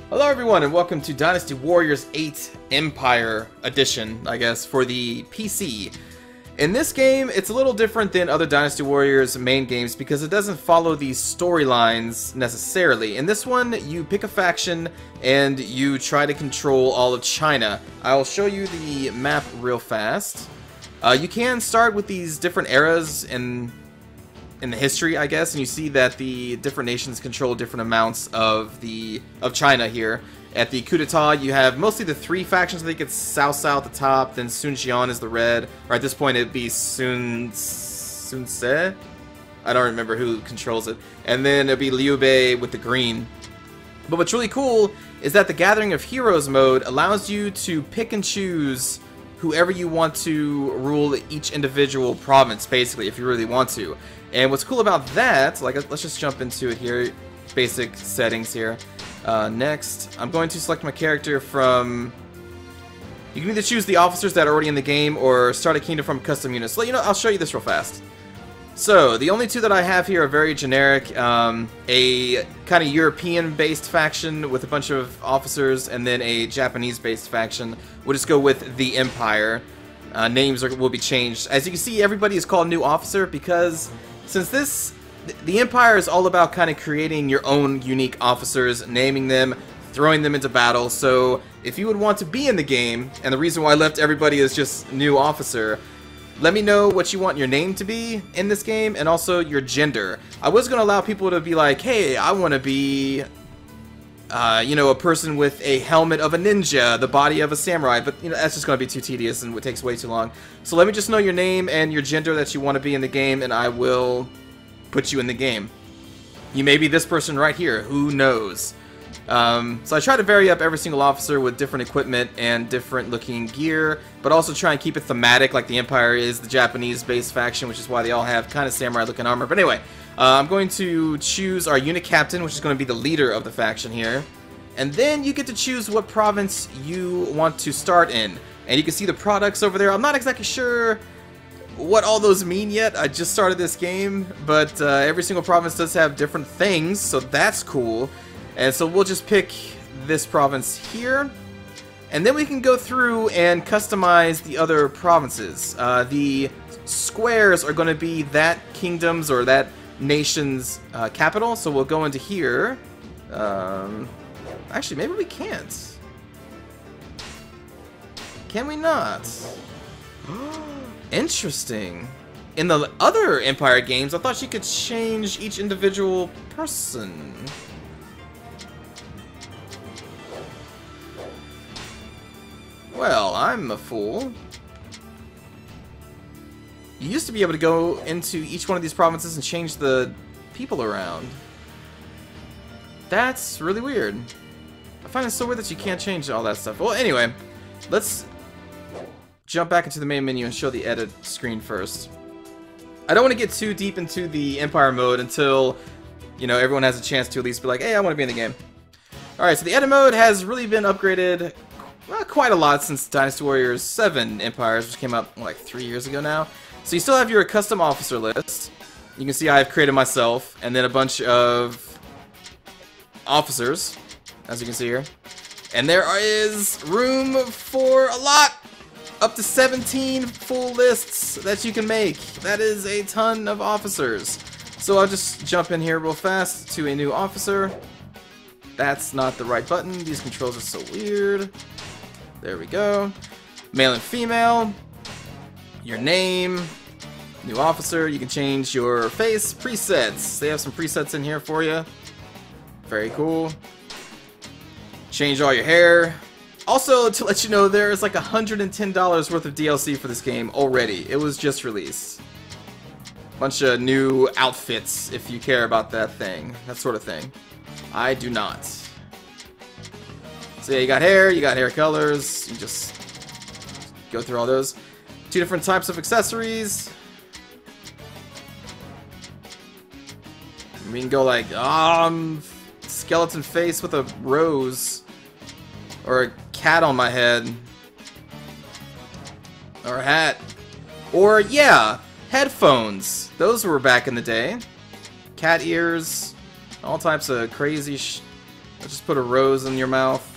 Hello everyone and welcome to Dynasty Warriors 8 Empire Edition, I guess, for the PC. In this game, it's a little different than other Dynasty Warriors main games because it doesn't follow these storylines necessarily. In this one, you pick a faction and you try to control all of China. I'll show you the map real fast. You can start with these different eras in the history, I guess, and you see that the different nations control different amounts of China here. At the coup d'etat, you have mostly the three factions. I think it's Cao Cao at the top, then Sun Jian is the red, or at this point it'd be Sun Ce? I don't remember who controls it. And then it'd be Liu Bei with the green. But what's really cool is that the Gathering of Heroes mode allows you to pick and choose whoever you want to rule each individual province, basically, if you really want to. And what's cool about that, like, let's just jump into it here, basic settings here. Next, I'm going to select my character from... You can either choose the officers that are already in the game or start a kingdom from custom units. So, you know, I'll show you this real fast. So, the only two that I have here are very generic. A kind of European-based faction with a bunch of officers, and then a Japanese-based faction. We'll just go with the Empire. Names will be changed. As you can see, everybody is called New Officer because since the Empire is all about kind of creating your own unique officers, naming them, throwing them into battle. So if you would want to be in the game, and the reason why I left everybody as just New Officer, let me know what you want your name to be in this game, and also your gender. I was going to allow people to be like, hey, I want to be, you know, a person with a helmet of a ninja, the body of a samurai, but, you know, that's just going to be too tedious and it takes way too long. So let me just know your name and your gender that you want to be in the game, and I will put you in the game. You may be this person right here, who knows? So I try to vary up every single officer with different equipment and different looking gear, but also try and keep it thematic like the Empire is the Japanese-based faction, which is why they all have kind of samurai-looking armor. But anyway, I'm going to choose our unit captain, which is going to be the leader of the faction here. And then you get to choose what province you want to start in. And you can see the products over there. I'm not exactly sure what all those mean yet. I just started this game, but every single province does have different things, so that's cool. And so we'll just pick this province here, and then we can go through and customize the other provinces. The squares are going to be that kingdom's or that nation's capital, so we'll go into here. Actually, maybe we can't. Can we not? Interesting. In the other Empire games, I thought you could change each individual person. Well, I'm a fool. You used to be able to go into each one of these provinces and change the people around. That's really weird. I find it so weird that you can't change all that stuff. Well, anyway, let's jump back into the main menu and show the edit screen first. I don't want to get too deep into the Empire mode until, you know, everyone has a chance to at least be like, hey, I want to be in the game. Alright, so the edit mode has really been upgraded quite a lot since Dynasty Warriors 7 Empires, which came out like 3 years ago now. So you still have your custom officer list. You can see I've created myself, and then a bunch of officers, as you can see here. And there is room for a lot! Up to 17 full lists that you can make. That is a ton of officers. So I'll just jump in here real fast to a new officer. That's not the right button. These controls are so weird. There we go. Male and female. Your name. New officer. You can change your face presets. They have some presets in here for you. Very cool. Change all your hair. Also, to let you know, there is like $110 worth of DLC for this game already. It was just released. Bunch of new outfits, if you care about that thing. That sort of thing. I do not. So yeah, you got hair colors. You just go through all those. 2 different types of accessories. We can go like, skeleton face with a rose. Or a cat on my head. Or a hat. Or, yeah, headphones. Those were back in the day. Cat ears. All types of crazy Let's just put a rose in your mouth.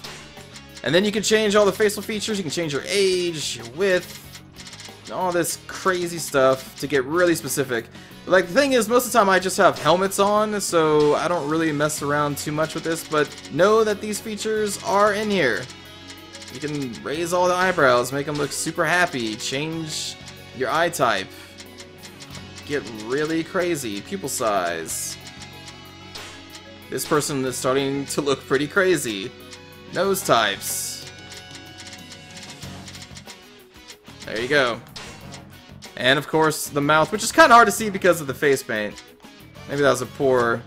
And then you can change all the facial features. You can change your age, your width, all this crazy stuff to get really specific. Like, the thing is, most of the time I just have helmets on, so I don't really mess around too much with this, but know that these features are in here. You can raise all the eyebrows, make them look super happy, change your eye type, get really crazy, pupil size. This person is starting to look pretty crazy. Nose types. There you go. And of course the mouth, which is kind of hard to see because of the face paint. Maybe that was a poor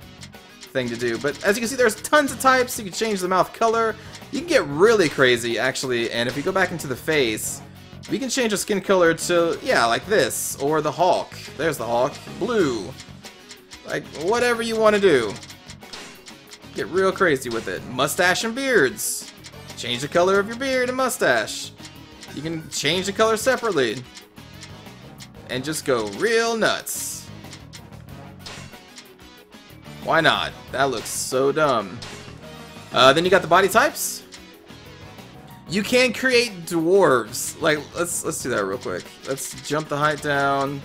thing to do. But as you can see, there's tons of types. You can change the mouth color. You can get really crazy, actually. And if you go back into the face, we can change the skin color to, yeah, like this. Or the Hulk. There's the Hulk. Blue. Like, whatever you want to do. Get real crazy with it. Mustache and beards. Change the color of your beard and mustache. You can change the color separately. And just go real nuts. Why not? That looks so dumb. Then you got the body types. You can create dwarves. Like, let's do that real quick. Let's jump the height down.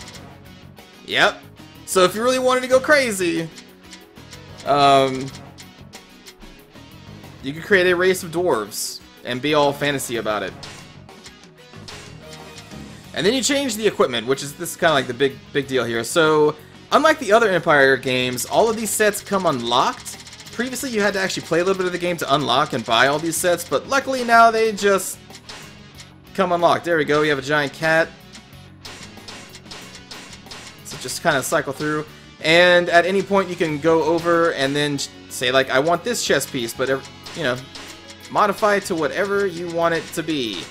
Yep. So if you really wanted to go crazy, you could create a race of dwarves and be all fantasy about it. And then you change the equipment, which is this kind of like the big deal here. So, unlike the other Empire games, all of these sets come unlocked. Previously, you had to actually play a little bit of the game to unlock and buy all these sets, but luckily now they just come unlocked. There we go, you have a giant cat. So just kind of cycle through. And at any point you can go over and then say, like, I want this chess piece, but, you know, modify it to whatever you want it to be.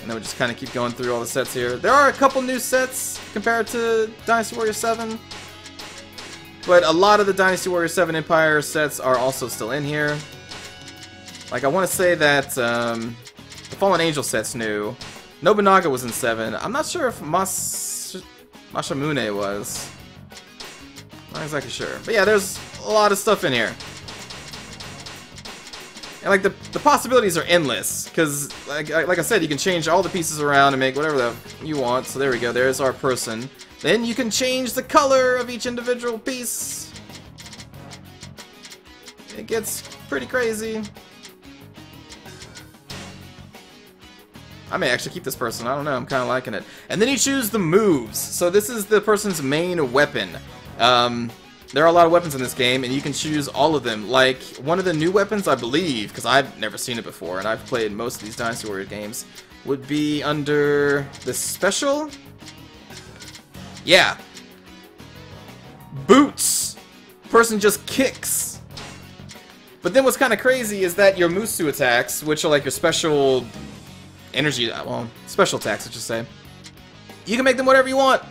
And then we'll just kind of keep going through all the sets here. There are a couple new sets compared to Dynasty Warriors 7. But a lot of the Dynasty Warriors 7 Empire sets are also still in here. Like, I want to say that the Fallen Angel set's new. Nobunaga was in 7. I'm not sure if Masamune was. Not exactly sure. But yeah, there's a lot of stuff in here. And like the possibilities are endless, because like I said, you can change all the pieces around and make whatever you want. So there we go, there's our person. Then you can change the color of each individual piece. It gets pretty crazy. I may actually keep this person, I don't know, I'm kind of liking it. And then you choose the moves. So this is the person's main weapon. There are a lot of weapons in this game, and you can choose all of them. Like, one of the new weapons, I believe, because I've never seen it before, and I've played most of these Dynasty Warrior games, would be under the special? Yeah. Boots! Person just kicks. But then what's kind of crazy is that your Musu attacks, which are like your special energy, well, special attacks, I should say, you can make them whatever you want.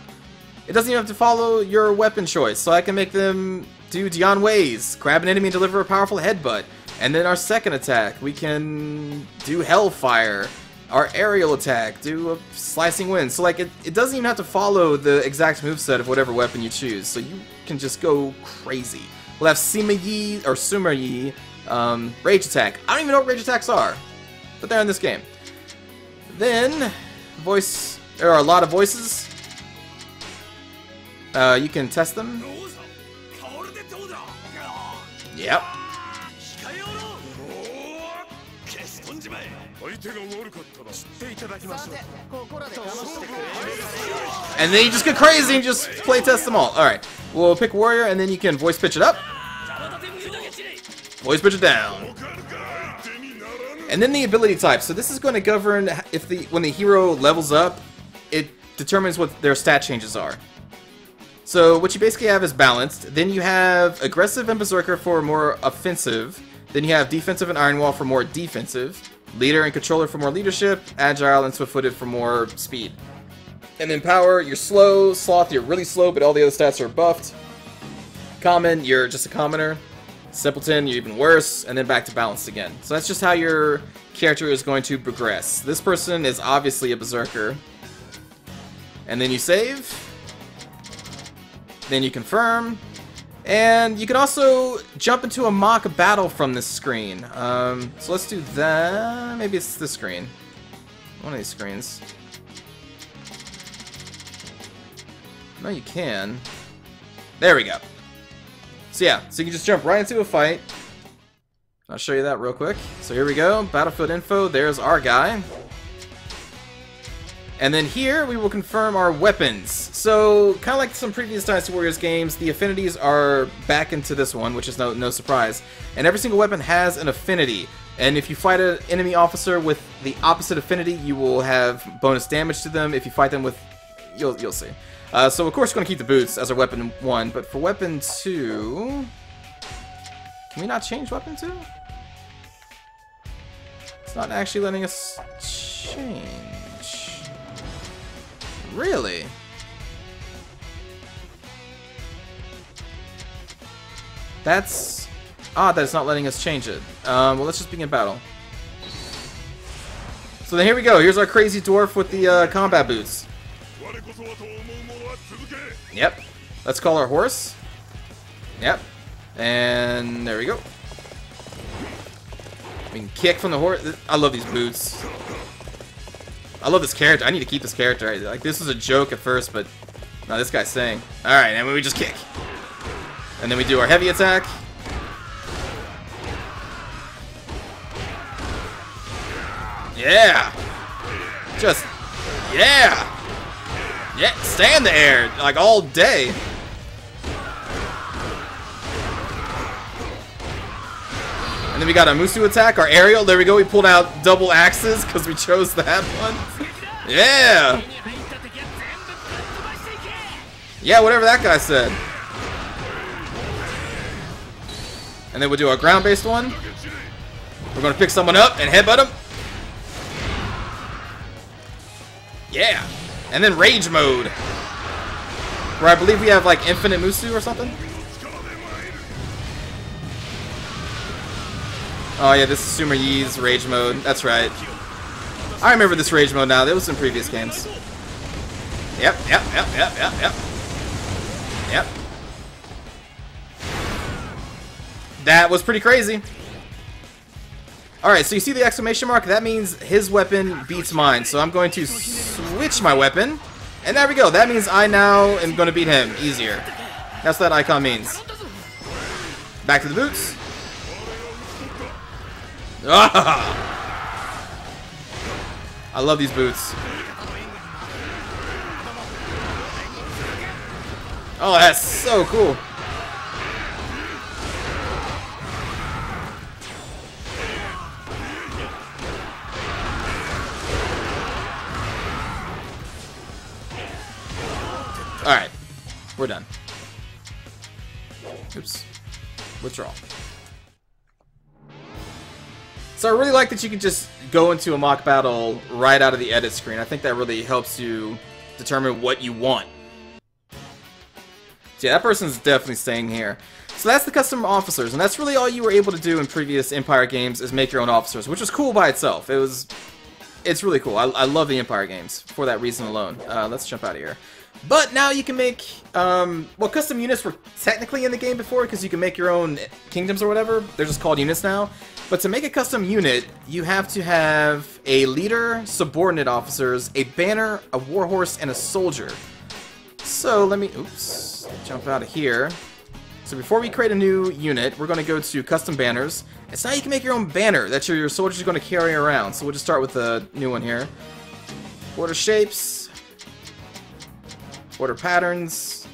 It doesn't even have to follow your weapon choice. So I can make them do Dion Ways, grab an enemy and deliver a powerful headbutt. And then our second attack, we can do Hellfire. Our aerial attack, do a slicing wind. So like, it doesn't even have to follow the exact moveset of whatever weapon you choose. So you can just go crazy. We'll have Sima-Yi, or Suma-Yi, Rage Attack. I don't even know what Rage Attacks are, but they're in this game. Then, there are a lot of voices. You can test them. Yep. And then you just get crazy and just play test them all. Alright, we'll pick warrior and then you can voice pitch it up. Voice pitch it down. And then the ability type. So this is going to govern if when the hero levels up, it determines what their stat changes are. So what you basically have is balanced. Then you have aggressive and berserker for more offensive. Then you have defensive and iron wall for more defensive. Leader and controller for more leadership. Agile and swift-footed for more speed. And then power, you're slow. Sloth, you're really slow, but all the other stats are buffed. Common, you're just a commoner. Simpleton, you're even worse. And then back to balanced again. So that's just how your character is going to progress. This person is obviously a berserker. And then you save. Then you confirm. And you can also jump into a mock battle from this screen. So let's do that. Maybe it's this screen. One of these screens. No, you can. There we go. So yeah, so you can just jump right into a fight. I'll show you that real quick. So here we go. Battlefield info. There's our guy. And then here we will confirm our weapons. So kind of like some previous Dynasty Warriors games, the affinities are back into this one, which is no surprise. And every single weapon has an affinity. And if you fight an enemy officer with the opposite affinity, you will have bonus damage to them. If you fight them with, you'll see. So of course we're going to keep the boots as our weapon 1, but for weapon 2, can we not change weapon 2? It's not actually letting us change. Really? That's odd that it's not letting us change it. Well, let's just begin battle. So then here we go. Here's our crazy dwarf with the combat boots. Yep. Let's call our horse. Yep. And there we go. We can kick from the horse. I love these boots. I love this character. I need to keep this character. Like, this was a joke at first, but no, this guy's saying. Alright, and we just kick. And then we do our heavy attack. Yeah! Just, yeah! Yeah, stay in the air, like, all day. And then we got a Musu attack, our aerial. There we go, we pulled out double axes because we chose that one. Yeah! Yeah, whatever that guy said. And then we'll do a ground-based one. We're going to pick someone up and headbutt him. Yeah! And then rage mode. Where I believe we have like infinite Musu or something. Oh yeah, this is Sumer Yi's rage mode. That's right. I remember this rage mode now. That was in previous games. Yep. That was pretty crazy. Alright, so you see the exclamation mark? That means his weapon beats mine. So I'm going to switch my weapon. And there we go. That means I now am going to beat him easier. That's what that icon means. Back to the boots. Ah! I love these boots. Oh, that's so cool. Alright, we're done. Oops. Withdrawal. So I really like that you can just go into a mock battle right out of the edit screen. I think that really helps you determine what you want. So yeah, that person's definitely staying here. So that's the custom officers, and that's really all you were able to do in previous Empire games is make your own officers, which was cool by itself. It's really cool. I love the Empire games for that reason alone. Let's jump out of here. But now you can make, well, custom units were technically in the game before because you can make your own kingdoms or whatever. They're just called units now. But to make a custom unit, you have to have a leader, subordinate officers, a banner, a warhorse, and a soldier. So let me, oops, jump out of here. So before we create a new unit, we're going to go to custom banners. And so now you can make your own banner that your soldiers are going to carry around. So we'll just start with a new one here. Border shapes. Border patterns,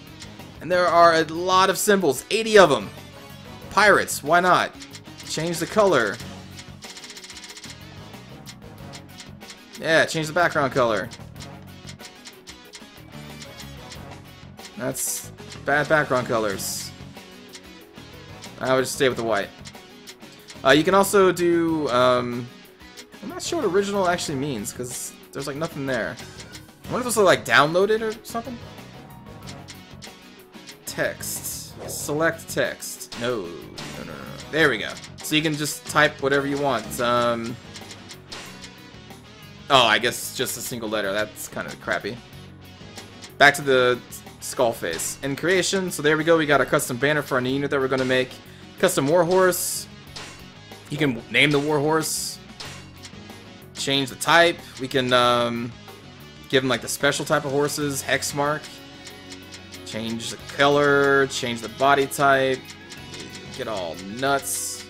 and there are a lot of symbols, 80 of them. Pirates, why not? Change the color. Yeah, change the background color. That's bad background colors. I would just stay with the white. You can also do, I'm not sure what original actually means, because there's like nothing there. I wonder if this will like download it or something? Text. Select text. No. There we go. So you can just type whatever you want. Oh, I guess just a single letter. That's kind of crappy. Back to the skull face. In creation, so there we go, we got a custom banner for our new unit that we're going to make. Custom warhorse. You can name the warhorse. Change the type. We can give him like the special type of horses, hex mark. Change the color, change the body type. Get all nuts.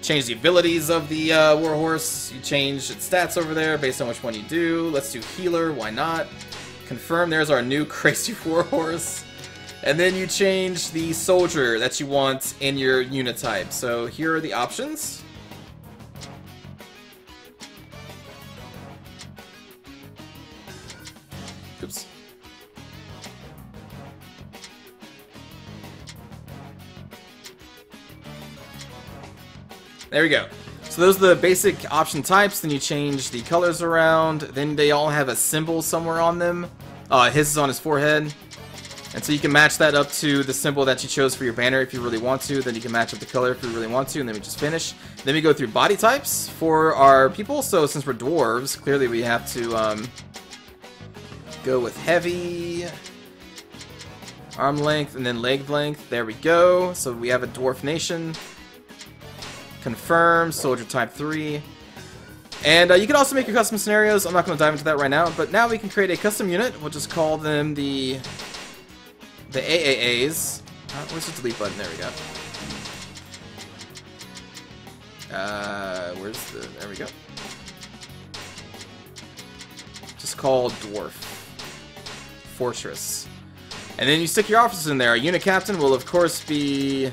Change the abilities of the warhorse. You change its stats over there based on which one you do. Let's do healer, why not? Confirm, there's our new crazy warhorse. And then you change the soldier that you want in your unit type. So here are the options. Oops. There we go. So those are the basic option types. Then you change the colors around. Then they all have a symbol somewhere on them. His is on his forehead. And so you can match that up to the symbol that you chose for your banner if you really want to. Then you can match up the color if you really want to. And then we just finish. Then we go through body types for our people. So since we're dwarves, clearly we have to go with heavy, arm length, and then leg length. There we go. So we have a dwarf nation. Confirm, soldier type 3. And you can also make your custom scenarios. I'm not going to dive into that right now, but now we can create a custom unit. We'll just call them the AAAs. Where's the delete button? There we go. There we go. Just call Dwarf Fortress. And then you stick your officers in there. Our unit captain will, of course, be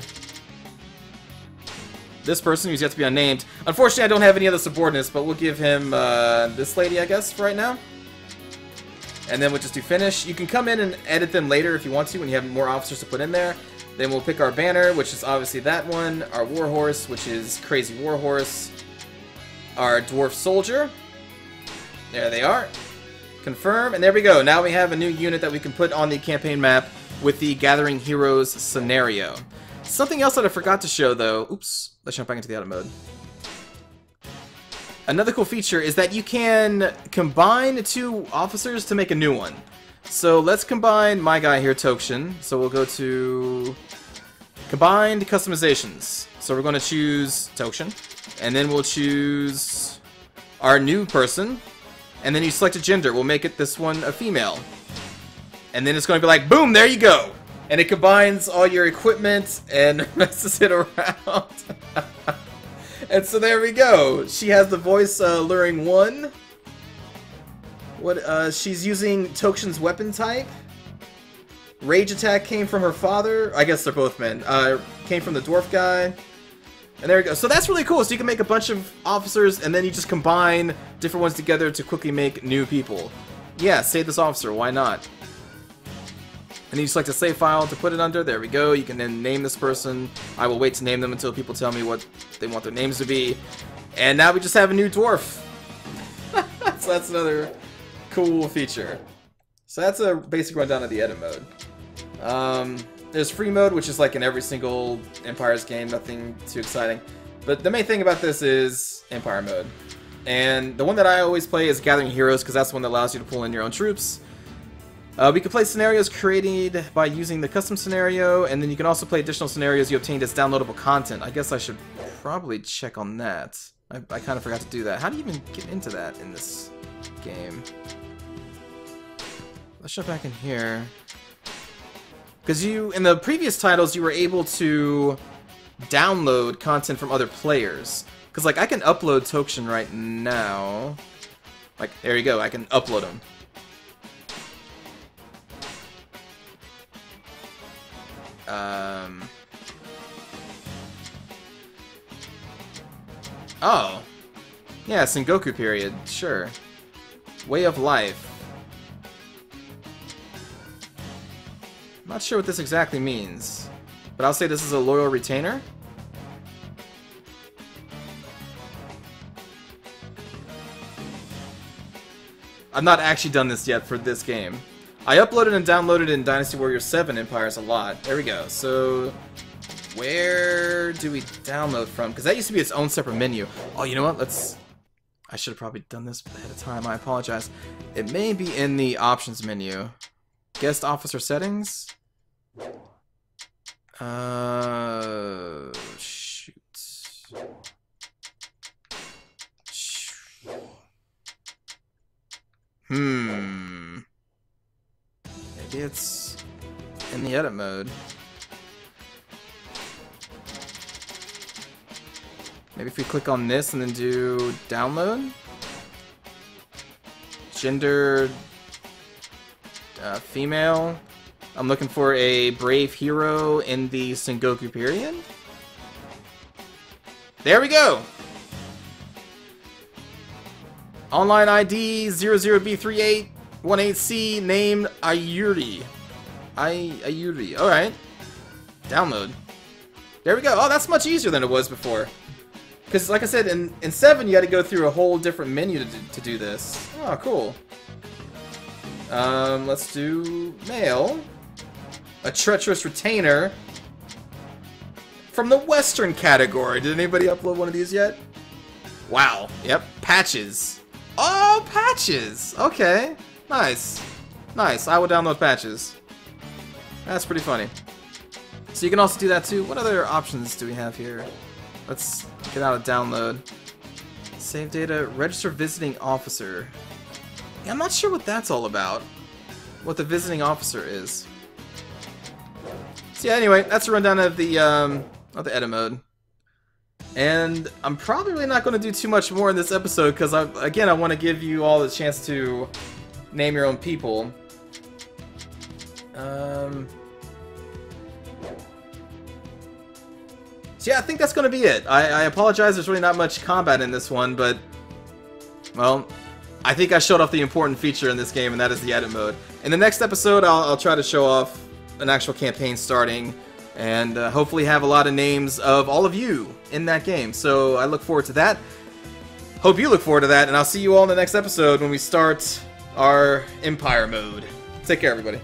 this person who's yet to be unnamed. Unfortunately, I don't have any other subordinates, but we'll give him this lady, I guess, for right now. And then we'll just do finish. You can come in and edit them later if you want to, when you have more officers to put in there. Then we'll pick our banner, which is obviously that one. Our warhorse, which is Crazy Warhorse. Our dwarf soldier. There they are. Confirm, and there we go. Now we have a new unit that we can put on the campaign map with the Gathering Heroes scenario. Something else that I forgot to show, though. Oops. Let's jump back into the auto mode. Another cool feature is that you can combine two officers to make a new one. So let's combine my guy here, Tokshen. So we'll go to Combined Customizations. So we're going to choose Tokshen. And then we'll choose our new person. And then you select a gender. We'll make it this one a female. And then it's going to be like, boom, there you go. And it combines all your equipment and messes it around. And so there we go. She has the voice luring 1. She's using Tokshen's weapon type. Rage attack came from her father. I guess they're both men. Came from the dwarf guy. And there we go. So that's really cool. So you can make a bunch of officers and then you just combine different ones together to quickly make new people. Yeah, save this officer. Why not? And then you select a save file to put it under. There we go. You can then name this person. I will wait to name them until people tell me what they want their names to be. And now we just have a new dwarf. So that's another cool feature. So that's a basic rundown of the edit mode. There's free mode, which is like in every single Empire's game. Nothing too exciting. But the main thing about this is Empire mode. And the one that I always play is Gathering Heroes, because that's the one that allows you to pull in your own troops. We can play scenarios created by using the custom scenario, and then you can also play additional scenarios you obtained as downloadable content. I guess I should probably check on that. I kind of forgot to do that. How do you even get into that in this game? Let's jump back in here. Because in the previous titles, you were able to download content from other players. Because, like, I can upload Tokshen right now. Like, there you go, I can upload them. Oh. Yeah, Sengoku period. Sure. Way of life. I'm not sure what this exactly means. But I'll say this is a loyal retainer. I've not actually done this yet for this game. I uploaded and downloaded in Dynasty Warriors 7 Empires a lot. There we go. So, where do we download from? Because that used to be its own separate menu. Oh, you know what? I should have probably done this ahead of time. I apologize. It may be in the options menu. Guest officer settings. Shoot. Maybe it's in the edit mode. Maybe if we click on this and then do download. Gender, female. I'm looking for a brave hero in the Sengoku period. There we go! Online ID 00B3818C, named Ayuri. Ayuri, alright. Download. There we go. Oh, that's much easier than it was before. Because, like I said, in 7 you had to go through a whole different menu to do this. Oh, cool. Let's do male. A treacherous retainer. From the Western category. Did anybody upload one of these yet? Wow. Yep. Patches. Oh, patches! Okay. Nice. Nice. I will download patches. That's pretty funny. So you can also do that too. What other options do we have here? Let's get out of download. Save data. Register visiting officer. Yeah, I'm not sure what that's all about. What the visiting officer is. So yeah, anyway, that's a rundown of the edit mode. And I'm probably really not going to do too much more in this episode because, again, I want to give you all the chance to name your own people. So yeah, I think that's going to be it. I apologize, there's really not much combat in this one, but, well, I think I showed off the important feature in this game, and that is the edit mode. In the next episode, I'll try to show off an actual campaign starting, and hopefully have a lot of names of all of you in that game. So I look forward to that. Hope you look forward to that, and I'll see you all in the next episode when we start our Empire mode. Take care, everybody.